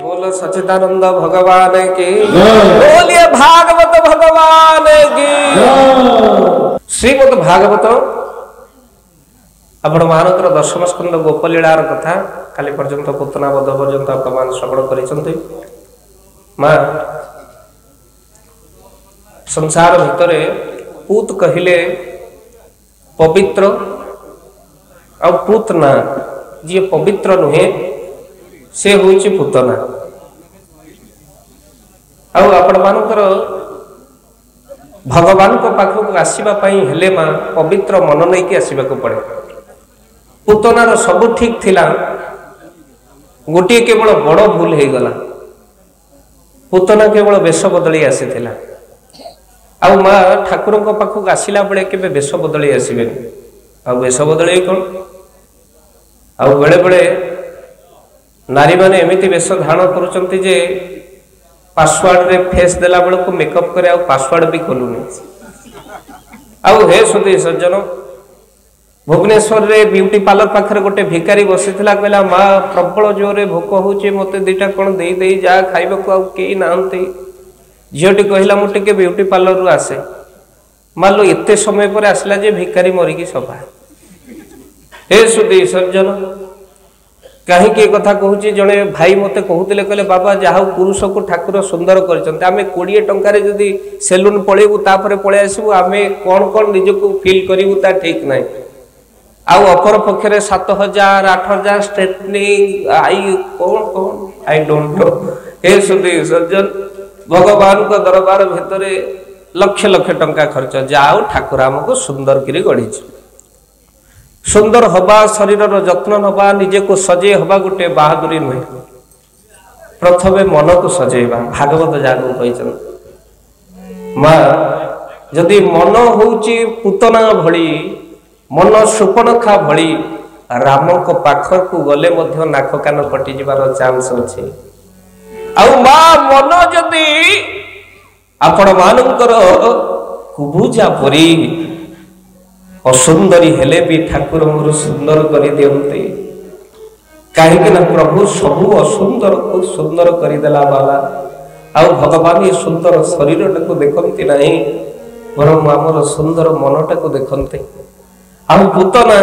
बोलो सच्चिदानंद भगवान की, बोलिए भागवत भगवान की। श्रीमद भागवत आपण मानकर दशम स्कंद गोपलीलार कथा काली पर्यंत पुतना बध पर्यंत आपण श्रवण करिसंते। मां संसार भितरे पूत कहिले पवित्र आ पूतना जी पवित्र नुहे से होइछि पूतना। आपण मानकर भगवान को पाखक आसीबा पई हेले मा पवित्र मन नहीं कि आसीबा को पड़े। पूतनार सब ठीक थिला, गोटे केवल बड़ भूल हो गला। पूतना केवल वेश बदली आसीथिला। आ मां ठाकुर को पाखक आसिला बेले केबे वेश बदली आसीबे। आ वेश बदली कोन आ बेले बेले नारी माने एमिति वेश धारण करुचंती जे पासवर्ड रे फेस देला बेल को मेकअप करे आ पासवर्ड भी खोलुनी। आउ हे सुधी सज्जन भुवनेश्वर रे ब्यूटी पार्लर पाखरे गोटे भिकारी बसिथिला कहला मां प्रबल जोरे भोक होचे मते दुईटा कोन देई देई जा खाइबा को आ केई नांती। झियोटी कहला मु टिके ब्यूटी पार्लर रु आसे। मालो एते समय पर आसला जे भिकारी मरी की सभा। हे सुधी सज्जन कहीं के कथा कहूँ जड़े भाई मते कहते कहले बाबा जहा पुरुष को ठाकुर सुंदर करमे 20 टंकार जदि सेलून पलैबू तापर पलि आसबू आम कौन कौन निजक फिल करूँ ता ठीक ना। आउ अपर पक्षे 7000 8000 स्ट्रेटनिंग आई कौन कौन आई डोंट नो। हे सुधी सज्जन भगवान को दरबार भितर लक्ष लक्ष टंका खर्च जाऊ ठाकुर आमको सुंदर करी गढ़ी। सुंदर हवा शरीर जत्न नवा निजे को सजे हवा गोटे बहादुरी नुहे। प्रथमे मन को सजेबा भागवत जागो कहछन। मां जदि मन होउची पूतना भली मन सुपणखा भली राम को पाखर को गले मध्य नाक कान पटी जिबार चांस अछि। आउ मां मन जदि आपण मानकर कुबुजा परी असुंदरी हेले भी ठाकुर मोर सुंदर कर दियंते। कहीं ना प्रभु सबू असुंदर को सुंदर करदेला बाला। आउ भगवान ये सुंदर शरीर को देखती नहीं बरम आमर सुंदर मनटा को देखते। आउ पूतना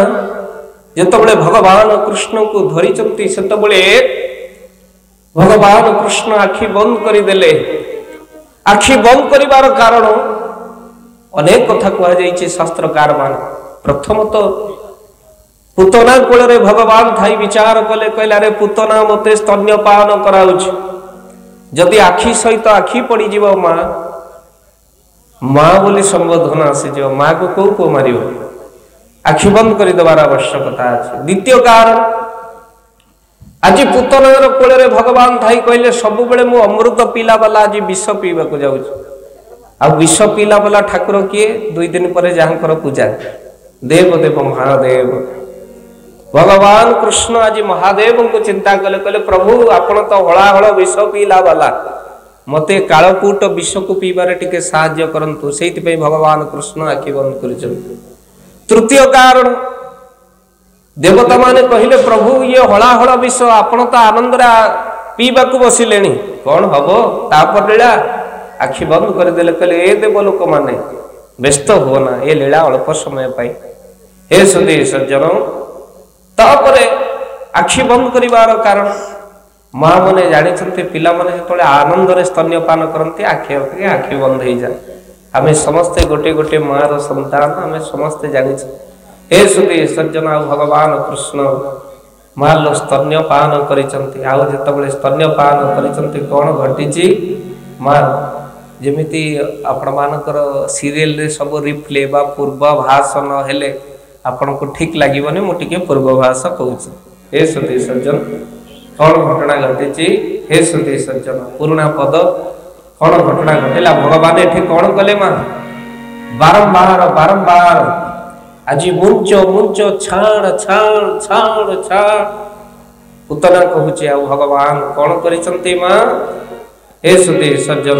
जिते भगवान कृष्ण को धरी से भगवान कृष्ण आखि बंद करदेले। आखि बंद करिवार कारण अनेक कथा कहुई शास्त्रकार मान। प्रथम तो पूतना कोल रे भगवान थाई विचार कले कहला रे पूतना मते स्तन्यपान कराउछ। जदि आखि सहित आखि पड़ी जीव मां मां बोली संबोधन आसी जीव मां को कौ को मारियो आखि बंद कर देवार आवश्यकता अछि। द्वितीय कारण आज पूतनार कोल रे भगवान थाई कहले सब बेले मु अमृत पीला वाला आज विष पीवा को जाउछ। आ विष पीला वाला ठाकुर किए 2 दिन पर जहांकर पूजा देव देव महादेव भगवान कृष्ण आज महादेव को चिंता कले कहले प्रभु आपण तो हला हला विष पीला वाला मते कालकूट विष को पीबारे टिके साहाय्य करंतु। सेति पे भगवान कृष्ण आखि बंद करिछन। तृतीय कारण देवता माने कहले प्रभु ये हला हला विष आपण तो आनंद रा पीबा को बसिलेनी कौन हबो तापर लीला आखि बंद करदेले कहले ए देव लोक माने व्यस्त हो ना ये लीला अल्प समय पाई। हे सुधी सज्जन तापरे आखि बंद करिवार कारण मां मने जानी पिला माने जतले आनंद रे स्तन्यपान करंती आखि आखि बंद हो जाए। आमे समस्ते गोटे गोटे मां रो संतान आमे समस्ते जानी। हे सुधी सज्जन भगवान कृष्ण मां लो स्तन्यपान करिसंती। आउ जतबले स्तन्यपान करिसंती कोन घटिची मां जेमिति आपण मानकर सीरियल रे सब रिप्ले बा पूर्वाभास न हेले आपण को ठीक लागिबने मु टिके पूर्वाभास कहूची। हे सुधी सज्जन कौन घटना घटिची। हे सुधी सज्जन पुराना पद कौन घटना घटिला भगवान एठी कौन कले मां बारंबार बारंबार आज मुंच मुंच छाण छाण छाण छाण पूतना कहूची। आ भगवान कौन करिसंती मां हे सुधी सज्जन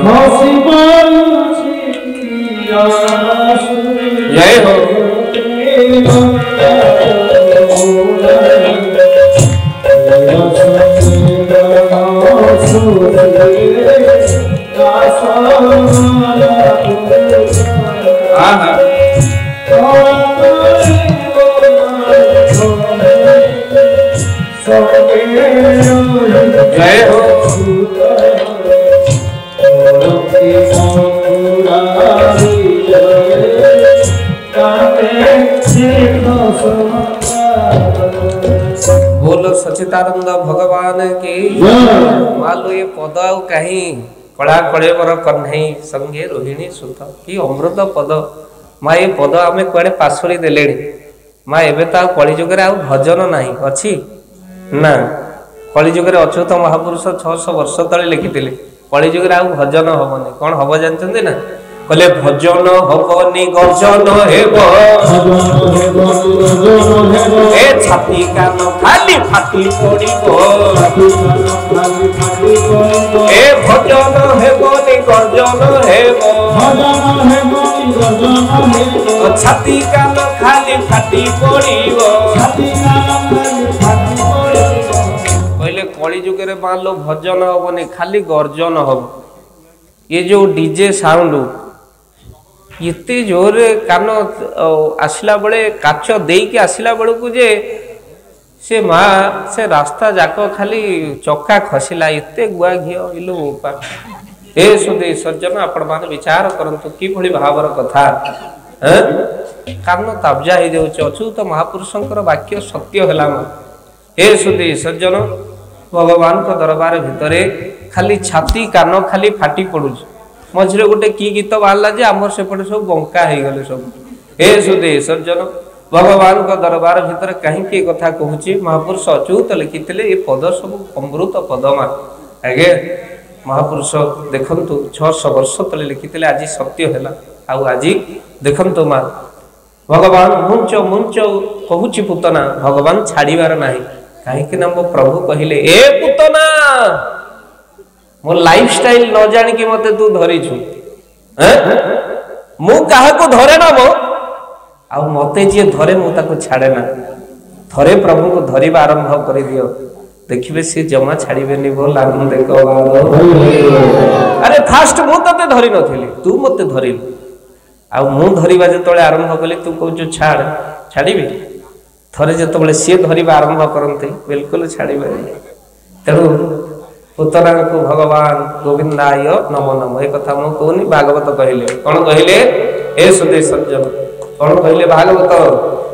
जय हो। जय हो बोलो सचिदानंद भगवान की। मालो ये पद आउ कहीं कला कलेवर कन्हई संगे रोहिणी सुत कि अमृत पद माँ ये पद आम कड़े पाशुरी देले माँ एवं तो कलिजुग भजन ना अच्छी ना कलिजुग अच्युत महापुरुष 600 वर्ष तले लिखिले कलिजुग भजन हबनी कौन हम जानते ना कहले भजन हबनी गर्जन ए छाती कान खाली फाटी पड़िबो ए भजन हेबनी गर्जन हेबो छाती कान खाली फाटी पड़िबो कहले कलिजुग मान लो भजन हबनी खाली गर्जन हम ये जो डीजे साउंड एते जोर कान आसला बेले काच देकी आसला बेलू जे से माँ से रास्ता जाक खाली चक्का खसला एते गुआ घी इलु ए सुधे सज्जन आपण मान विचार करंतु कि भली भावर कथा कान ताबजा हो जाउछ अच्युत महापुरुषंकर वाक्य सत्य होला ए सुधे सज्जन भगवान को दरबार भितरे खाली छाती कान खाली फाटी पड़ुछ मझे गोटे की गीत बाहरला जे आमर सेपटे सब बंका हो गले सब ए सुधे सज्जन भगवान को दरबार भितर कहीं कथा कहूँ महापुरुष अच्युत लिखिले ये पद सब अमृत पद माँ आगे महापुरुष देखंतु 600 वर्ष तले लिखिले आज सत्य है आज देखंतु माँ भगवान मुंच मुंच कहूँ पुतना भगवान छाड़बार ना कहीं मो प्रभु कहले ए पुतना मो लाइफ स्टाइल न जानी कि मते तू धरिछु मु काहा को धरे ना मो आ मते जे धरे मु ताको छाड़े ना थरे प्रभु को धरिबा आरंभ कर दियो देखिबे से जमा छाड़ीबेनी बोल आनंद देखो अरे फास्ट मु तते धरि नथिली तू मते धरिल आ मु धरिबा जेतोले आरंभ कली तू कहू छाड़ छाड़ीबे थरे जेतोले से धरिबा आरंभ करंते बिल्कुल छाड़ीबे तेणु पुतना को भगवान गोविंदाय नमो नमो एक कथा मु कहूनी भागवत कहले कौन कहले ए सुधे सज्जन कौन कहले भागवत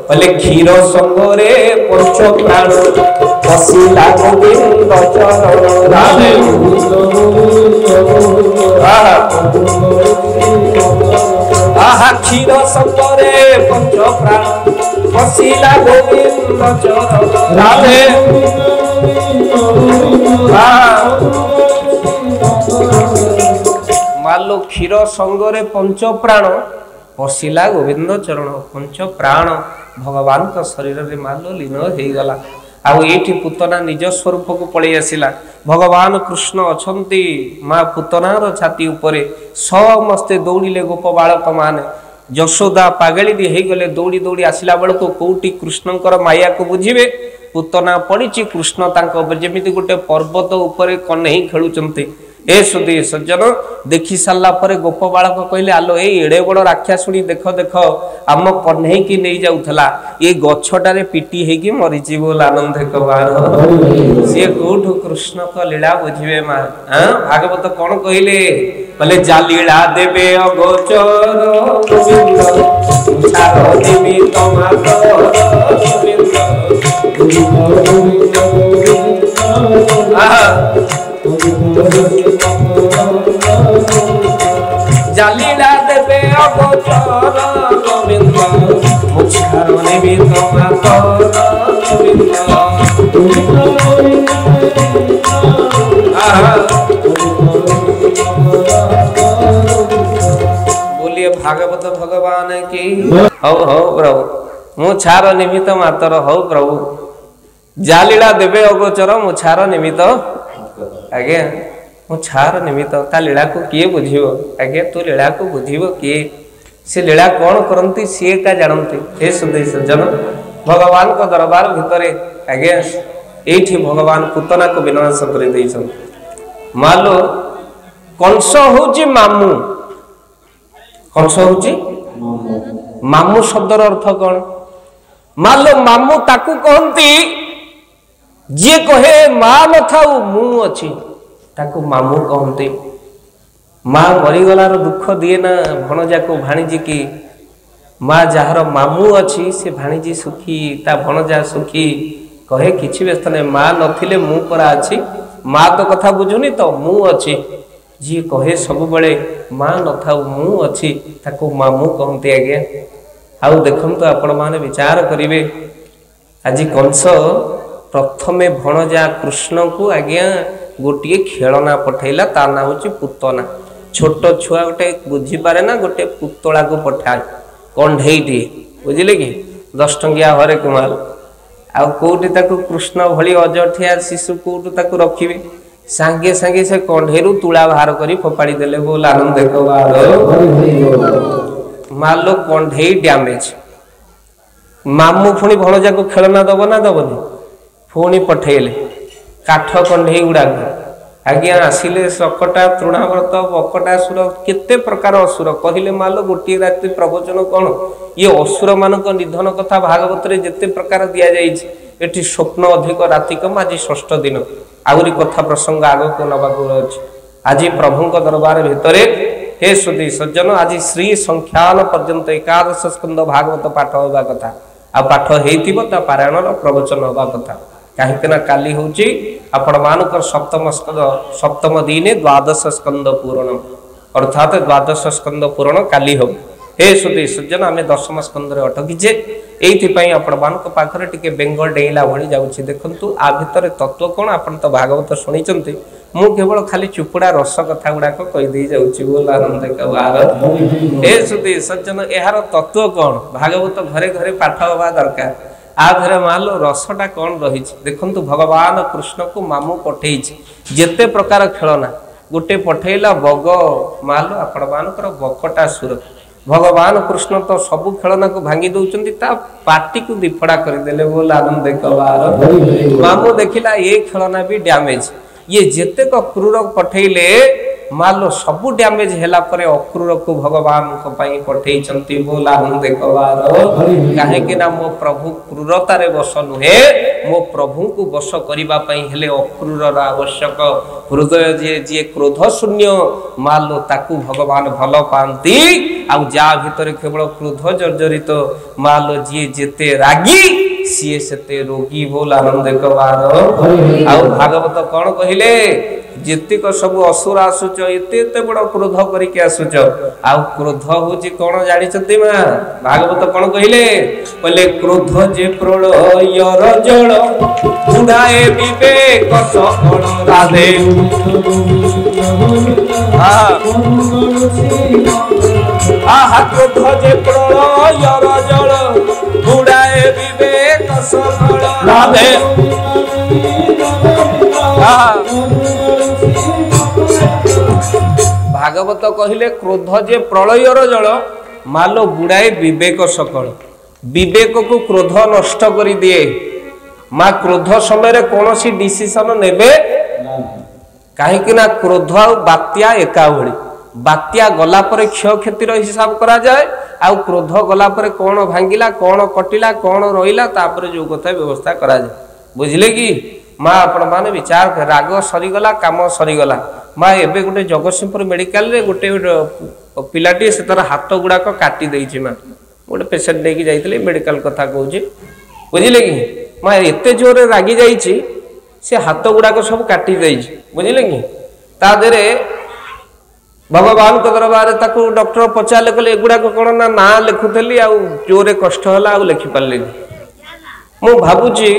कहले क्षीर संगरे पंच प्राण पसिला गोविंद चरण राधे आहा क्षीर संगरे पंच प्राण पसिला गोविंद चरण राधे मालो क्षीर संगरे पंच प्राण पशिला गोविंद चरण पंच प्राण भगवान का शरीर रे मालो लीन हो गला आउ एठी पुतना निज स्वरूप को पळै आसिला भगवान कृष्ण अछंती मां पुतनार छाती उपरे समस्ते दौड़िले गोप बालक माने यशोदा पागली दी हे गले दौड़ी दौड़ी आसिला बेलको कोउटी कृष्णकर माया को बुझिबे पुतना पड़ी कृष्ण जमी गोटे पर्वत उपरे कन्हई खेलुचंती ए सुधी सज्जन देखी सारा पर गोप बालक कहले आलो एड़े बड़ राक्षासुणी देख देख आम कन्हई की नहीं जाऊला ये गछटारे पिटी हेकी मरीची बोल आनंद कबार सी कौठु कृष्ण को लीला बुझे माँ भागवत कौन कहले बोले जा लीला देवे अगोचर जालीला देवे अगोचर गोविंद मुछार निमित्त मातर गोविंद बोलिए भागवत भगवान की हौ हौ प्रभु मुछार निमित्त मातर हौ प्रभु जालीला देवे अगोचर मुछार निमित्त आगे मुछार निमित्त ता लीला को किए बुझिबो आगे तू लीला को बुझिबो किए से लीला कौन करंती सी का जानती हे सुधे सज्जन भगवान को दरबार भितरे आगे एठी भगवान पुतना को विनाश कर देइछन मालो कंस होची मामू कंस होची मामू शब्दर अर्थ कौन मालो मामू ताकू कहती जी कहे माँ न थाऊ मु अच्छी ताकू मामू कहते माँ मरीगलार दुख दिए ना भणजा को भाणीजी की माँ जार मामू अच्छी से भाणीजी सुखी ता भणजा सुखी कहे किसी व्यस्त नहीं माँ नथिले मु परा अच्छी माँ तो कथा बुझुनी तो मु अच्छी जी कहे सब बड़े माँ न थाऊ मु अच्छी ताकू मामू कहते आज्ञा आउ देखम तो आपण माने विचार करिवे आज कंस प्रथमे भणजा कृष्ण को आज्ञा गोटे खेलना पठेला ता ना होची पुतना छोट छुआ गोटे बुझी पारे ना गोटे पुतला को पठाए कंढेईटी बुझिले कि 10 टंकिया हरे कुमाल आ कोठी ताकू कृष्ण भली अजठिया शिशु कोठू ताकू रखिबे सांगे सांगे से कंढेरू तुला बाहर करी फोपाड़ी देले बोल आनंद देखो मालो कंढेई डैमेज मामू पुणी भणजा को खेलना दब ना दबनी पुणी पठेले काठ कंढेई गुड़ाक आज्ञा आसिले सकटा तृणाव्रत बकटा असुर केते प्रकार असुर कहले मालो गोटे राति प्रवचन कौन ये असुर मान निधन कथा भागवत रे जेते प्रकार दिया जाइछि एठी स्वप्न अधिक राति कम आज षष्ठ दिन आउरी कथा प्रसंग आग को नबाक अछि आज प्रभुंक दरबार भितरे हे सुधी सज्जन आज श्री संख्यान पर्यंत एकादश स्कंद भागवत पाठ होगा कथा आ पाठ हेतिबो ता पारायण प्रवचन होगा कथा कहीं काली हूँ आपण मानक सप्तम दिने द्वादश स्कंद पूरण अर्थात द्वादश स्कंद पूरण काली हम हे सुधी सज्जन आम दशम स्कंद अटकीचे ये आपण मानक पाखरे टिके बेंगल डेला भली जाऊँगी देखु आ भितर तत्व कौन आप तो भागवत शुणी मु केवल खाली चुपुड़ा रस कथा गुड़ाक कहीदे जाऊँगी हे सुधी सज्जन यार तत्व कौन भागवत घरे घरे पाठ हवा दरकार आधरे मालो रसटा कौन रही देखु भगवान कृष्ण को मामू पठे जेते प्रकार खेलना गोटे पठेला बग मालो आपण मानकर बकटा सुर भगवान कृष्ण तो सबू खेलना को भांगी दौरान ता पार्टी को दिफड़ा करदेले बोल आनंद देख मामू देखिला ये खेलना भी डैमेज ये जेते को क्रूर पठेले मालो सबू डैमेज हैला परे अक्रूर को भगवान को पाई पठेई चंती बोल आनंद काहे कि ना मो प्रभु क्रूरता रे वश नुहे मो प्रभु को वश करिबा पई हेले अक्रूर आवश्यक हृदय जे क्रोध शून्य मालो ताकू भगवान भल पांती आ जा भितर केवल क्रोध जर्जरित मालो जे जेते रागी सीए सेते रोगी बोल आनंद आ भागवत कौन कहिले जेतिक सब असुर आसुच एते बड़ क्रोध करके आसुच आ क्रोध होची कौन जानी माँ भागवत कौन कहले बोले क्रोध जे प्रलयर जल बुढ़ाए विवेक सकल राधे आहा क्रोध जे प्रलयर जल बुढ़ाए विवेक सकल राधे भागवत कहले क्रोध जे प्रलयर जल मालो बुड़ाए विवेक सकल विवेक को क्रोध नष्ट कर दिए माँ क्रोध समय कौन सी डिसीजन नेबे कहीं ना क्रोध आ बात्या एका भली बात्या गला पर क्षय क्षतिर हिसाब करा जाए आ क्रोध गला पर कौन भांगिला कौन कटिला कौन रहिला तापर जो कथा व्यवस्था करा जाए बुझले कि माँ आपण माने विचार राग सरीगला काम सरीगला माँ एबे गोटे जगतसिंहपुर मेडिकल रे गोटे पिलाटी से तार हाथ गुड़ाक काटी देइछि माँ गोटे पेसेंट लेके जाइतले मेडिकल कथा कहूछि बुझिले कि माँ एते जोरे रागी जाइछि से हाथ गुड़ाक सब काटी देइछि बुझिले कि ता देरे भगवान को दरबार ताकू डॉक्टर पचारे कहले एगुड़ाक कौन ना ना लिखुली आ जोरे कष्ट होला आ लिखि पारले मु भाबुछि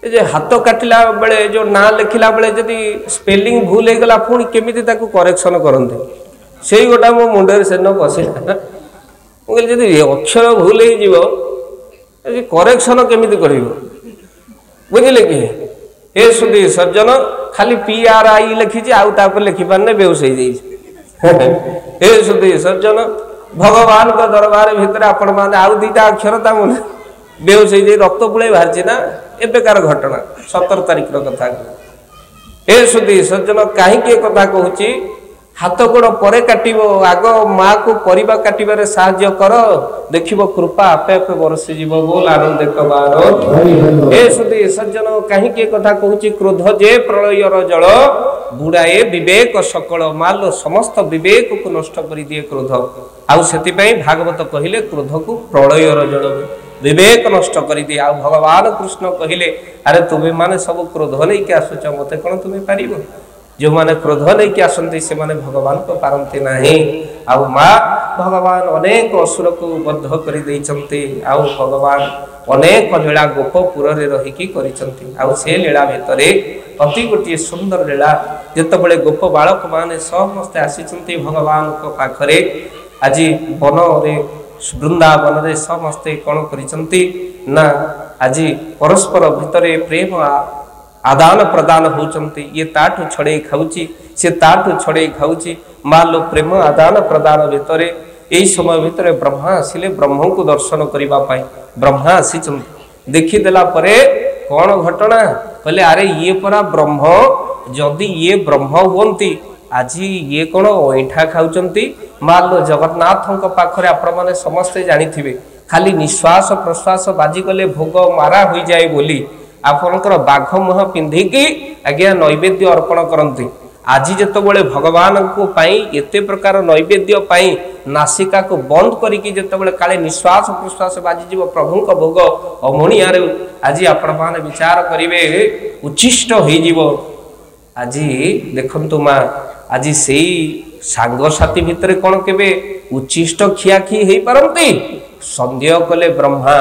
जे हाथ काटिला बेले जो ना लिखिला बेले जदि स्पेलिंग भूल हो गला पुणी केमिति ताकू करेक्शन करते से गोटा मो मुंडे से न पशिला मुझे जदि अक्षर भूल हो करेक्शन केमिति कर बुझिले कि हे सुधी सज्जन खाली PRI लिखी आउ लिखि पारने बेहोश हो जाइए हे सुधी सज्जन भगवान का दरबार भितर आपण माने आउ दीटा अक्षर ता मन बेहोश हो जाए रक्त पुळे बाहर ना एबेकार घटना 17 तारिख कथा ए सुधी सज्जन कहीं कथा कहूँ हाथ गोड़ पर काटिब आग माँ को परिबा काटिबारे साहाय्य कर देखिब कृपा आपे आपे बरसी जीव बोल आनंद कबार ए सुधी सज्जन कहीं कथा कहूँ क्रोध जे प्रलयर जल बुड़ाए विवेक सकल माल समस्त विवेक को नष्ट कर दिए क्रोध आउ से भागवत कहले क्रोध को प्रलयर जल विवेक नष्ट कर दिए आ भगवान कृष्ण कहले अरे तुम्हें माने सब क्रोध नहीं आसुच मत कौन तुम्हें पार जो माने क्रोध नहीं आसती से माने भगवान को पारती नहीं आउ माँ भगवान अनेक असुर को बद्ध कर भगवान अनेक लीला गोपपुर रहीकि से लीला भितर अति गोटे सुंदर लीला जिते गोप बालक माने समस्ते आसी भगवान पाखरे आज वन वृंदावन रे समस्ते कौन कर आज परस्पर भितर प्रेम आदान प्रदान होचंती ये ताठू छड़े खाऊची से ताठू छड़े खाऊची मालो प्रेम आदान प्रदान भितर यही समय भितर ब्रह्मा आसिले ब्रह्म को दर्शन करबा पाई ब्रह्मा आसी देखीदेला परे कौन घटना कहले अरे ये परा ब्रह्म जदि ये ब्रह्म हुंती आज ये कौन ऐठा खाऊचंती मालो जगन्नाथ पाखरे आपण माने समस्ते जानिथिबे खाली निश्वास प्रश्वास बाजी गले भोग मारा हो जाए बोली आपणकर बाघ मुह पिंधिकी आज्ञा नैवेद्य अर्पण करती आज जितेबाला भगवान को एते प्रकार नैवेद्य पाई नासिका को बंद करिकी जितेबाला काले निश्वास प्रश्वास बाजी प्रभु भोग अमणिया आज आपण माने विचार करेंगे उच्छिष्ट हो आज देखंतु माँ आज से सांगसाथी भितर कौन के उच्छिष्ट खियाखी हो पारती सन्देह कले ब्रह्मा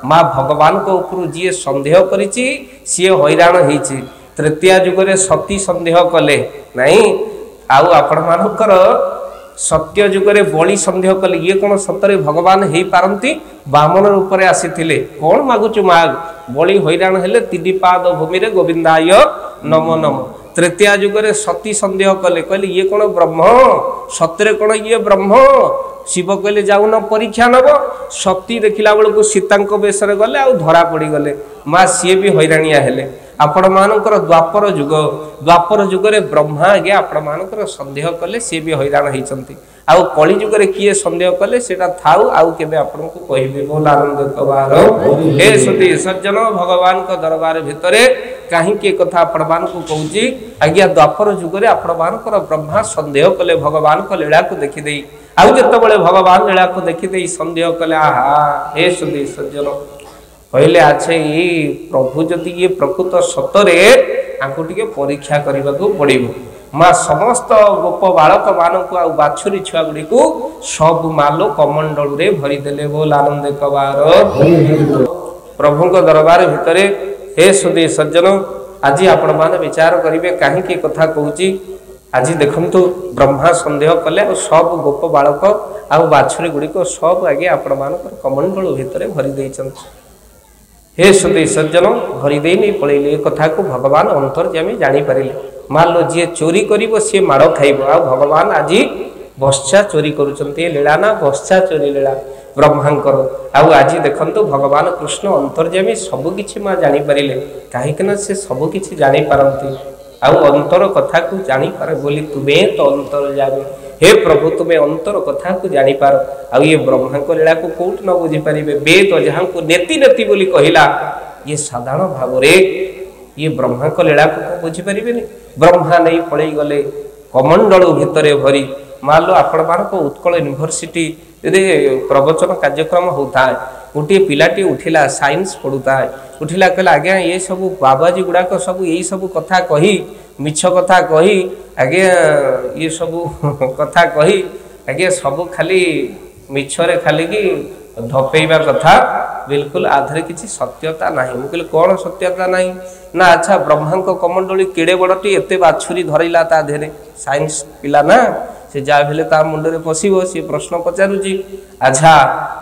माँ भगवान को ऊपर जी सन्देह करिछि सी हैरान होइछि तृतीया जुगरे सती सन्देह कले नहीं आउ आपण मानकर सत्य जुगरे बलि सन्देह कले ये कौन सतरे भगवान हो पारती बामन रूप में आसीथिले कौन मागुचु माग बलि हैरान हेले तीन पाद भूमि रे गोविंदाय नमो नमो तृतीया जुगरे सती सन्देह कले कहले ये कौन ब्रह्म सतरे कौन ये ब्रह्म शिव कहले जाऊन परीक्षा नब सती देखला बेलू सीता बेश गले आ धरा पड़ी गले माँ सी भी हैरानिया हेले आपण मानकर द्वापर जुगरे ब्रह्मा आगे आपण मानकर सन्देह कले सी भी हैरान होती आउ कली जुगरे किए सन्देह कले सेटा थाउ आउ केबे आपण को कहबे बोल आनंद कबार हे सुधी सज्जन भगवान को दरबार भितरे कहीं के कथा आपण मान को कहूची आज्ञा द्वापर जुगरे आपण मानकर ब्रह्मा सन्देह कले भगवान को लीला को देखि देई आउ जतबले भगवान लीला को देखि देई सन्देह कले आहा हे सुधी सज्जन कहले आछे ये प्रभु जदि ये प्रकृत सतरे आंको टिके परीक्षा करबा को पड़िबो माँ समस्त गोप बालक मानक आ बाछुरी छुआ गुड़ी को सब मालो कमंडल रे भरी देले बोल आनंद कबार प्रभु को दरबार भितरे हे सुधी सज्जन आज आपण माने विचार करिवे काहे की कथा कहूची आज देखंतु ब्रह्मा सन्देह कले सब गोप बालक आ बाछुरी गुड़ी को सब आगे आपण मानकर कमंडल भितरे भरी देइछन हे सुधी सज्जन भरी दे नहीं पड़े कथा को भगवान अंतर्यामी जानी पारिले मान लो जी चोरी करिवो सी माड़ खाइबो आ भगवान आज बस्चा चोरी करुचंती लीला ना बस्चा चोरी लीला ब्रह्मांकर आज देखंतु भगवान कृष्ण अंतर्यामी सबकिछि माँ जानी पारिले काहेकि से सबकिछि जानी पारंती आउ अंतर कथा को जानी पारे बोली तुम्हें तो अंतर जाने हे प्रभु तुम्हें अंतर कथा को जानी पार आउ ये ब्रह्मा को लीला को कोट न बुझी पारिबे वेद जहाँ को नेति नेति बोली कहला ये साधारण भाव रे ये ब्रह्मा को लीला को बुझी पारिबे नहीं ब्रह्मा नहीं पड़े गले कमंडल भितरे भरी मान लो आपण मानक उत्कल यूनिवर्सिटी रे प्रवचन कार्यक्रम होता है गोटे पिलाटी उठिला साइंस पढ़ुता है उठिला कहला आज्ञा ये सब बाबाजी गुड़ाक सब यही सब कथा कही मिछ कथा कही आज्ञा ये सब कथा कही आज्ञा सब खाली मिछरे खाली की धपेइबा कथा बिल्कुल आधरे किसी सत्यता नहीं मुझे कौन सत्यता नहीं ना अच्छा ब्रह्मा को कमंडली केड़े बड़टी एते बाछुरी धरैला ता धेरे साइंस पिला ना से जा भेले ता मुंडरे पसिबो से प्रश्न पचारुची अच्छा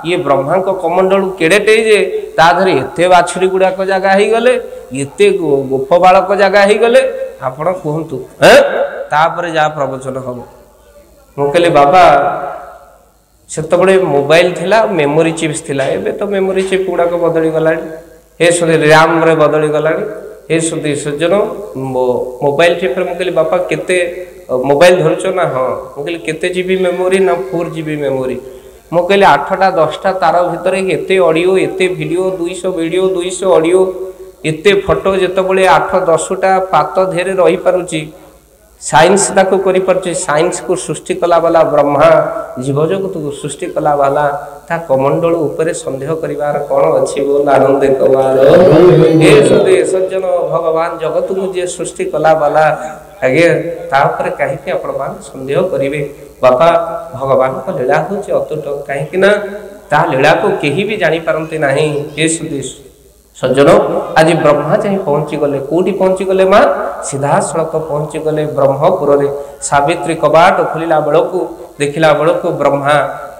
ये ब्रह्मा को कमंडल केड़ेटे जे ता धरे एते बाछुरी गुडा को जगह ही गले एते गोप बालक जगह ही गले आपण कहंतु हैं तापरे जा प्रवचन हम मु कहले बाबा सेतबळे मोबाइल थिला मेमोरी चिप्स थिला एबे तो मेमोरी चिप गुडा को बदली गलानी हे सुने रैम रे बदली गलानी हे सुधी सज्जन मोबाइल टिप मुझे बापा केते मोबाइल धरच ना हाँ मुझे केते जीबी मेमोरी ना 4 GB मेमोरी मुझे 8टा 10टा तार भितर एते ऑडियो एते वीडियो 200 वीडियो 200 ऑडियो एते फोटो जिते 8-10टा पात धेरे रही पारुची साइंस ताको करि परछि साइंस को सृष्टि कला वाला ब्रह्मा जीव जगत को सृष्टि कला वाला ता कमंडल ऊपर संदेह करिवार कोन अछि बोल आनंद कवार हे सुदे सज्जन भगवान जगत को जे सृष्टि कला वाला आगे ता ऊपर काहे कि आपण संदेह करिवे बापा भगवान को लीला होछि अतुट काहे कि ना ता लीला को केही भी जानि परंते नाही हे सुदे सज्जन आज ब्रह्मा चाहे पहुंची गले कोटी पहुंची गले माँ सीधा सड़क पहुंची गले ब्रह्मपुर रे सावित्री कबाट खोलिला बेलू देखिला बेलू ब्रह्मा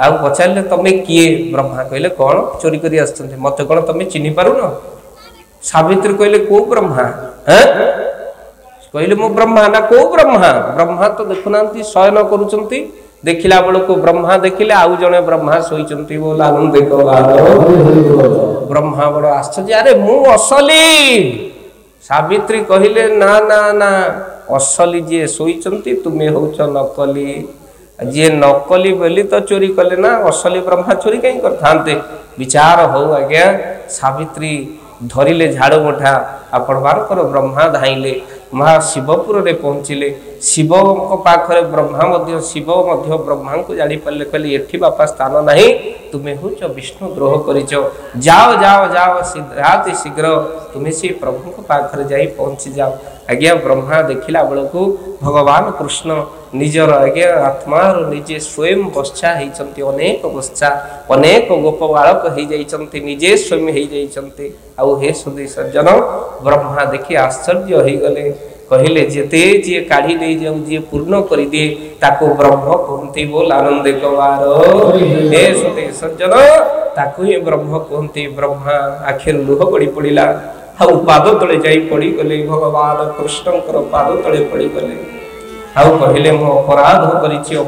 आउ पचारे तमें किए ब्रह्मा कहले कौन चोरी करी आसुंते मत कौन तमें चिन्ह पारुन सावित्री कहले को ब्रह्मा कहले मो ब्रह्मा ना को ब्रह्मा ब्रह्मा तो देखुना शयन करुचंती देखिला बेलू ब्रह्मा देखिले आउ जने ब्रह्मा शोइचंती बोल आनंद ब्रह्मा बड़ आश्चर्य अरे मु असली सावित्री कहले ना ना ना असली जे शोइचंती तुमे होच नकली जे नकली बोली तो चोरी कले ना असली ब्रह्मा चोरी कहीं करथांते विचार हो आज्ञा सावित्री धरिले झाड़ू मुठा आपण बारकर ब्रह्मा धाइले महा शिवपुर रे पहुँचिले शिव पाखरे ब्रह्मा मध्य शिव मध्य ब्रह्मा को जानी पारे कहले एठी बापा स्थान नहीं तुम्हें होच विष्णु द्रोह करिच जाओ जाओ जाओ शीघ्राति शीघ्र तुम्हें से प्रभु को पाखरे जाई पहुँची जाओ आज्ञा ब्रह्मा देखिला बेलू भगवान कृष्ण निजर आज्ञा आत्मा निजे स्वयं बच्चा होती अनेक बच्चा अनेक गोप बालक हो जाती निजे स्वयं हो जाती आउ हे सुधी सज्जन ब्रह्मा देखी आश्चर्य हो गले कहले जेते जी काढ़ी दे जाऊ जी पूर्ण कर दिए ताको ब्रह्म कहते बोल आनंद कवार हे सुधी सज्जन ताको ही ब्रह्म कहते ब्रह्मा आखिर लुह गड़ी पड़ा आउ पाद तले जाई पड़ी गले भगवान कृष्णकर पाद तले पड़ी गले आउ कहले मो अपराध करिछि आउ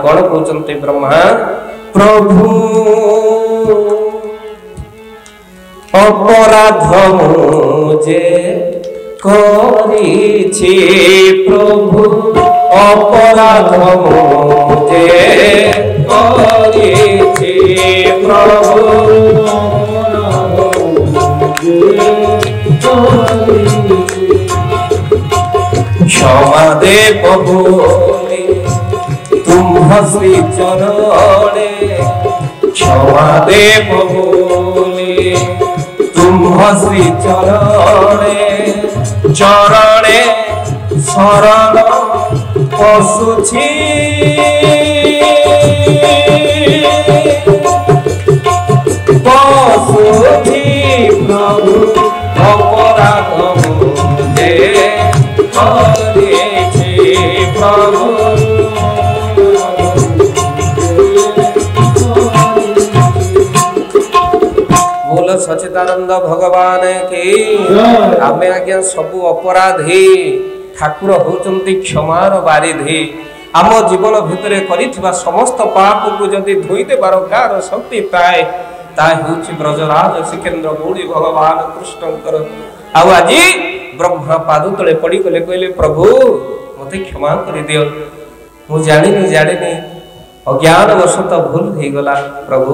कौन कहते ब्रह्मा प्रभु अपराध मुझे करिछि प्रभु अपराध मुझे करिछि प्रभु क्षमा दे बोले तुम श्री चरणे क्षमा दे बोले तुम श्री चरणे चरणे शरण पशुछि पशुछि प्रभु अपराध मुझे बोल सच्चिदानंद भगवान की आमे आज्ञा सबु अपराधी ठाकुर होचंती क्षमार बारिधि आम जीवन भितर करिथिबा समस्त पाप को जदि धोई देबार कार शक्ति पाए ता होची ब्रजराज सिकेंद्र गौड़ी भगवान कृष्णकर आउ आज ब्रह्मा पाद तले पड़ी गले कहले प्रभु मते क्षमा कर दियो मु जानिनी अज्ञान वशत भूल हो गला प्रभु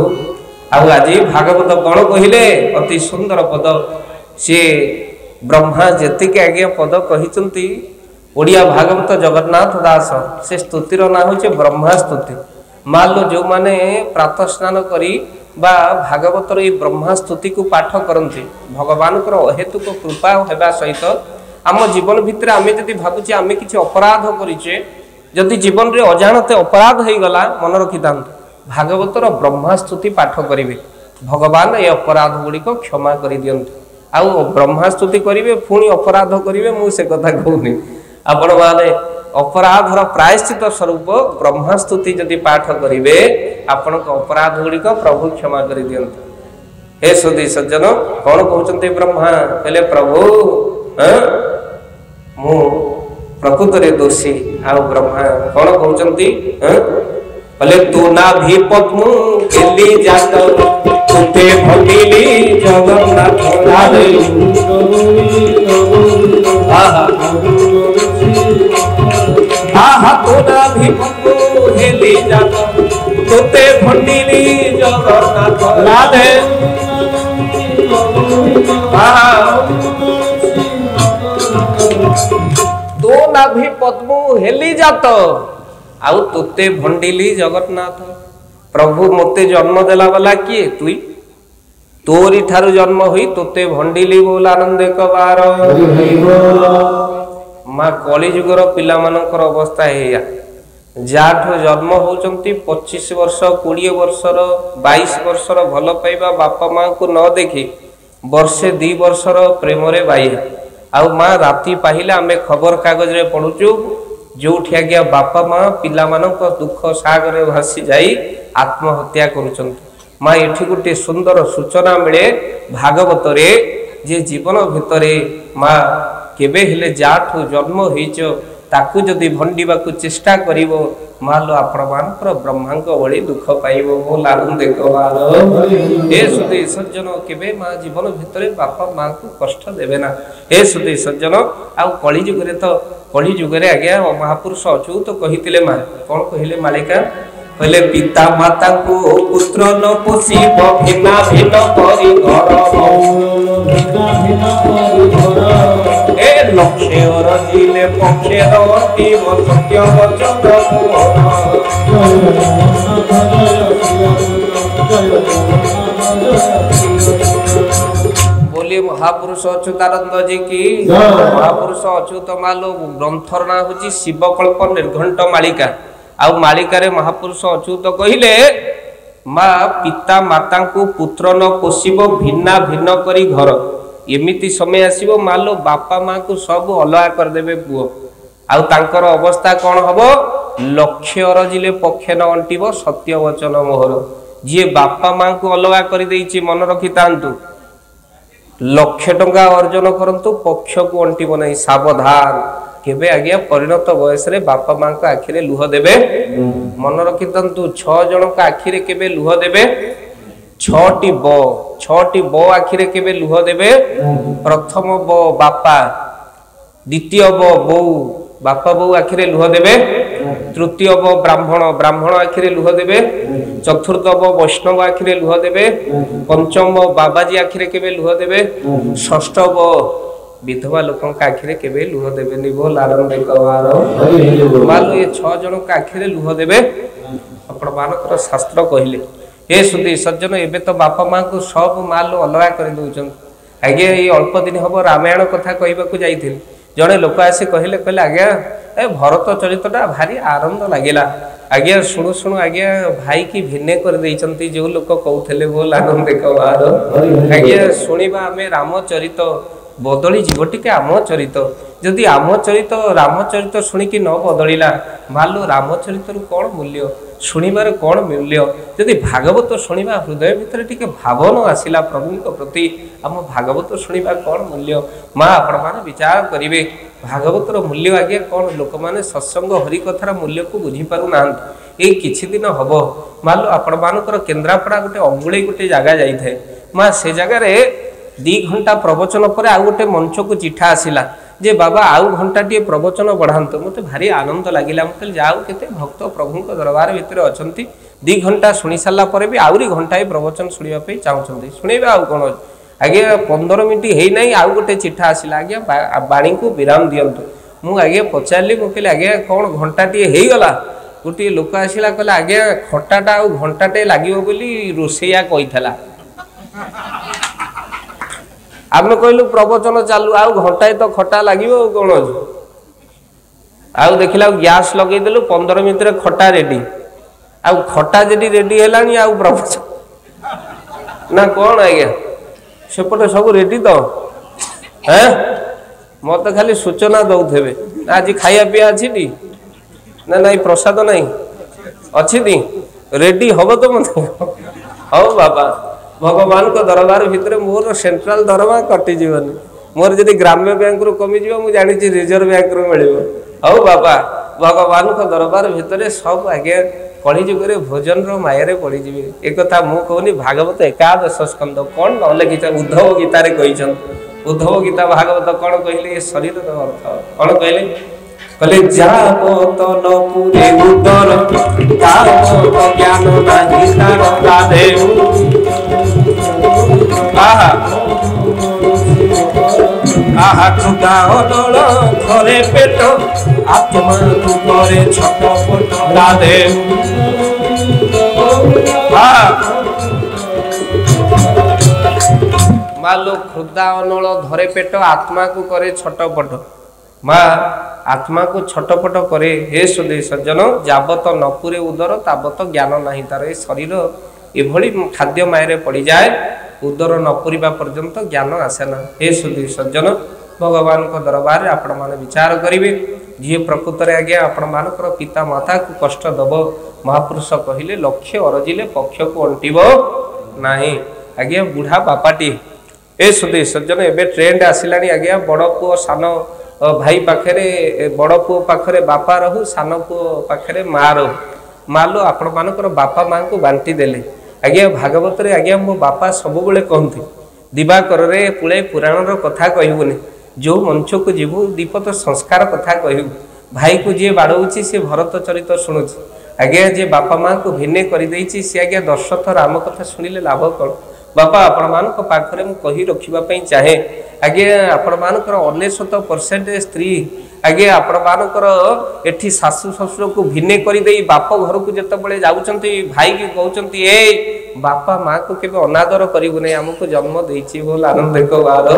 आउ आज भागवत कौन कहले अति सुंदर पद सी ब्रह्मा जेतिके आज्ञा पद कहिचंती ओडिया भागवत जगन्नाथ दास से स्तुतिर ना होचे ब्रह्मा स्तुति मान लो जो माने प्रातः स्नान करी बा भागवतर ये ब्रह्मा स्तुति को पाठ करते भगवान अहेतुक कृपा होगा सहित आम जीवन भितर आम जदि भावुचे आम किसी अपराध करिचे जदि जीवन रे अजाणते अपराध हो गला मन रखी था भागवतर ब्रह्मा स्तुति पाठ करेंगे भगवान ये अपराध गुड़िक क्षमा कर दियंतु आउ ब्रह्मा स्तुति करेंगे पुणी अपराध करेंगे मुझे कथा कहूनी आपण माने अपराधर प्रायश्चित स्वरूप ब्रह्मा स्तुति जदि पाठ करेंगे आपण अपराध गुड़िक प्रभु क्षमा कर दियंतु हे सुधी सज्जन कौन कहते ब्रह्मा कहले प्रभु मु प्रकृत दोषी आउ ब्रह्मा कौन कहते कहले तू ना भी पद्मु केली जात तुते भंडिली जगन्नाथ राधे आहा तोरा भी पद्मो हेली जात तुते भंडिली जगन्नाथ राधे तो नाभि पद्म हेली जात आउ तुते भंडिली जगन्नाथ प्रभु मते जन्म देला वाला किए तुई तोरी ठारू जन्म हुई तुते भंडिली बोल आनंद कबार माँ कली जुगर पिला मानकर अवस्था है जाठो जन्म होचंती 25 वर्ष 20 वर्षर 22 वर्षर भल पाइबा बापा माँ को न देखी वर्षे 2 वर्षर प्रेम रे बाई आउ माँ राति पाहिले आमे खबर कागज रे पढुचु जोठी आज्ञा बापा माँ पिला मानक दुख सागर भासी जाई आत्महत्या करुचंती माँ एठी गोटे सुंदर सूचना मिले भागवत रे जे जीवन भितरे माँ केबे हेले जाठू जन्म होइछ ताकू जदि भंडीबा को चेष्टा करिवो मालो आपण मानकर ब्रह्मांक भली दुख पाइबो बोल आनंद कबार ए सुधी सज्जन केबे माँ जीवन भितरे बापा माँ को कष्ट देबे ना ए सुधी सज्जन आउ कली जुगरे तो कली जुगरे आज्ञा महापुरुष अच्युत कहितिले माँ कोन कहिले मालिका पहले पिता माता को पुत्र न पोषिब भिन्ना भिन्न करी घर ए लक्ष्य रजिले पक्षे रति सत्य वचन बोलिए महापुरुष अच्युतानंद जी की महापुरुष अच्युत मालो ग्रंथर ना होची शिवकल्प निर्घंट मालिका आउ मालिकारे महापुरुष अच्युत कहिले माँ पिता माता को पुत्र न पोषिब भिन्ना भिन्न करी घर एमिति समय आसीबो मालो बापा माँ को सब अलगा कर देबे पुओ आउ तांकर अवस्था कौन हबो लक्ष्य अरजिले पक्षे न अंटिबो सत्य वचन मोहर जे बापा माँ को अलगा कर देइछि मन रखि तांतु लक्ष्य टंका अर्जन करंतु पक्ष को अंटिबो नहीं सावधान केबे आज्ञा परिणत बयस रे बापा माँ का आखिरे लुह देबे मन रखि तांतु 6 जन का आखिरे केबे लुह देबे 6टी ब आखिरे केबे लुह देबे प्रथम ब बापा द्वितीय ब बौ बापा बौ आखिरे लुह देबे तृतीय ब ब्राह्मण आखिरे लुह देबे चतुर्थ ब वैष्णव आखिरे लुह देबे पंचम ब बाबाजी आखिरे केबे लुह देबे षष्ठ ब विधवा लोकों का आखिरे केबे लुह देबे नि बोल आनंद कबार मालो ये 6 जन का आखिरे लुह देबे आपण मानकर शास्त्र कहिले ए सुधी सज्जन एबे तो बापा माँ को सब मालो अलगा कर दउछन आगे ये अल्प दिन हबो रामायण कथा कहबा को जाइथिल जने लोक आसे कहले आज्ञा ए भरत चरित्रटा भारी आनंद लागिला आज्ञा शुणु शुणु आज्ञा भाई की भिन्ने कर देइचंती जो लोक कहउथले बोल आनंद कबार आज्ञा सुनिबा हमें रामचरित बदली जीव टिके आम चरित जदि आम चरित रामचरित शुणिकी न बदलिला मालो रामचरित कौन मूल्य शुणिबार कौन मूल्य जदि भागवत शुणिबा हृदय भितर टिके भावन आसिला प्रभु प्रति आम भागवत शुणिबा कौन मूल्य माँ आपण माने विचार करिवे भागवतर मूल्य आगे कौन लोक माने सत्संग हरि कथार मूल्य को बुझी पारु नांत ए किछि दिन हबो मालो आपण मानकर केन्द्रापड़ा गोटे अंगुली गोटे जगह जाई थाए माँ से जगह रे 2 घंटा प्रवचन पर आउ गोटे मंच को चिठा आसिला जे बाबा आउ घंटा टी प्रवचन बढ़ाते मते भारी आनंद लगिला मते जाऊ केते भक्त प्रभु दरबार भितर अछंती 2 घंटा सुनी साला पर भी आउरी घंटाए प्रवचन सुनिबा पे चाहउछंती सुनेबा आउ कोन आगे 15 मिनिट हेई नाही आउ गोटे चिठा आसिला आगे बाणी को विराम दियंतु मु आगे पचारली मु कहले आगे कोन घंटा टी हेई गला गोटे लोक आसिला कहला आगे खटाटा आउ घंटाटे लागिवो बोली रोसैया कहिथला आमे कहलु प्रवचन चालू आउ घंटाए तो खटा लागिवो कोन आउ देखिला गैस लगै देलु 15 मिनिट रे खटा रेडी आउ खटा जदी रेडी हेलानी आउ प्रवचन ना कोन आज्ञा सेपटे सब रेडी तो हैं मत खाली सूचना दउथेबे आज खाया पिया अछि टी ना नहीं प्रसाद नहीं अछि टी रेडी हबो तो मत हो बाबा भगवान को दरबार भितर मोर सेंट्रल दरमा कटि जीवन मोर जदी ग्राम्य बैंक रु कमी जीव मु जानि छी रिजर्व बैंक रु मिलिबो हौ बाबा भगवान को दरबार भितर सब आगे कलिजुगे भोजन माया पड़ीजे एक मु कहूनी भागवत एकादश स्कंद कौन न लिखी उद्धव गीतार उद्धव गीता भागवत कौन कहले शरीर अर्थ कौन कहले कहले जावत न पुरे उदर तावत ज्ञान नाही तार राधे आहा आहा क्षुधा अनल घरे पेट आत्मा तू करे छटपट राधे माँ लोग क्षुधा अनल धरे पेट आत्मा को करे छटपट माँ आत्मा को छटपट करे हे सुधे सज्जन जाबत नपुरे उदर ताबत ज्ञान नहीं तार ए शरीर एभली खाद्य मायर पड़ जाए उदर नपुरीबा पर्यंत ज्ञान आसेना हे सुधे सज्जन भगवान को दरबार आपण माने विचार करिवे जी प्रकृत रे आज्ञा आपण मानकर पिता माता को कष्ट दब महापुरुष कहिले लक्ष्य अरजिले पक्ष को अंटिबो नाही आज्ञा बुढ़ा बापाटी ए सुधे सज्जन एबे ट्रेंड आसिलानी आज्ञा बड़ पुओ सान भाई पाखरे बड़ पुओ पाखरे बापा रहू सान पुओ पाखरे माँ रहू माँ लो आपण मानकर बापा माँ को बांटी देले आज्ञा भागवत रे आज्ञा मो बापा सब बेले कहती दिवाकर रे पुळे पुराण रो कथा कहबुनी जो मंच को जीवु दीपत संस्कार कथा कहबु भाई को जी बाड़ौची से भरत चरित शुणुची आज्ञा जे बापा माँ को भिन्ने कर देछि से आज्ञा दशरथ राम कथा शुणिले लाभ कौन बापा आपण मानक पाखरे मु कहि रखिबा पई चाहे आज्ञा आपण मानकर 99% स्त्री आगे आपण मानकर एठी सासु ससुर को भिन्ने करी देई बाप घर को जत बळे जाउचंती भाई की कहउचंती ए बापा माँ को केबे अनादर करिबु नै हमको जन्म देछि बोल आनंद को बार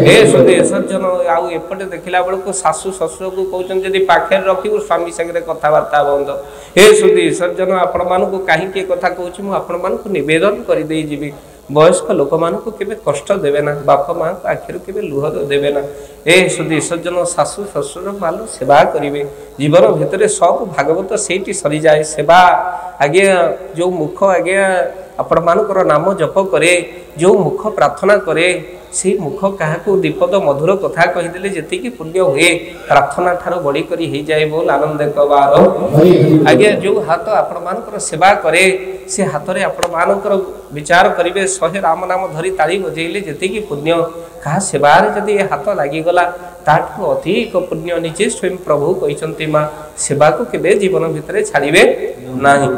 ए सुधे सज्जन आउ एपटे देखिला बेल को सासु ससुर को कहउचंती यदि पाखे रखिबु स्वामी संगे कथा वार्ता बंद ए सुधे सज्जन आपण मान को काहे के कथा कहउछि मु आपण मान को निवेदन करि देई जिबि वयस्क लोक मान को केबे कष्ट देवे ना बापा माँ को आखिर केबे लुह देवे ना ए सुधी सज्जन सासु ससुर मालू सेवा करिवे जीवन भितर सब भागवत सेठी सरी जाए सेवा आगे जो मुख आगे आपण मानकर नाम जप करे जो मुख प्रार्थना करे से मुख क्या दीपद मधुर कथा कहीदेले जी पुण्य हुए प्रार्थना ठार बड़ी करी ही जाए बोल आनंद कबार आगे जो हाथ आपण मानकर सेवा करे से हाथ में आपण मानकर विचार करेंगे 100 राम नाम धरी ताली बजेले जी पुण्य क्या सेवार जदि हाथ लगिगला ताठू अधिक पुण्य निजे स्वयं प्रभु कहते माँ सेवा को केबे जीवन भितर छाड़िबे नहीं।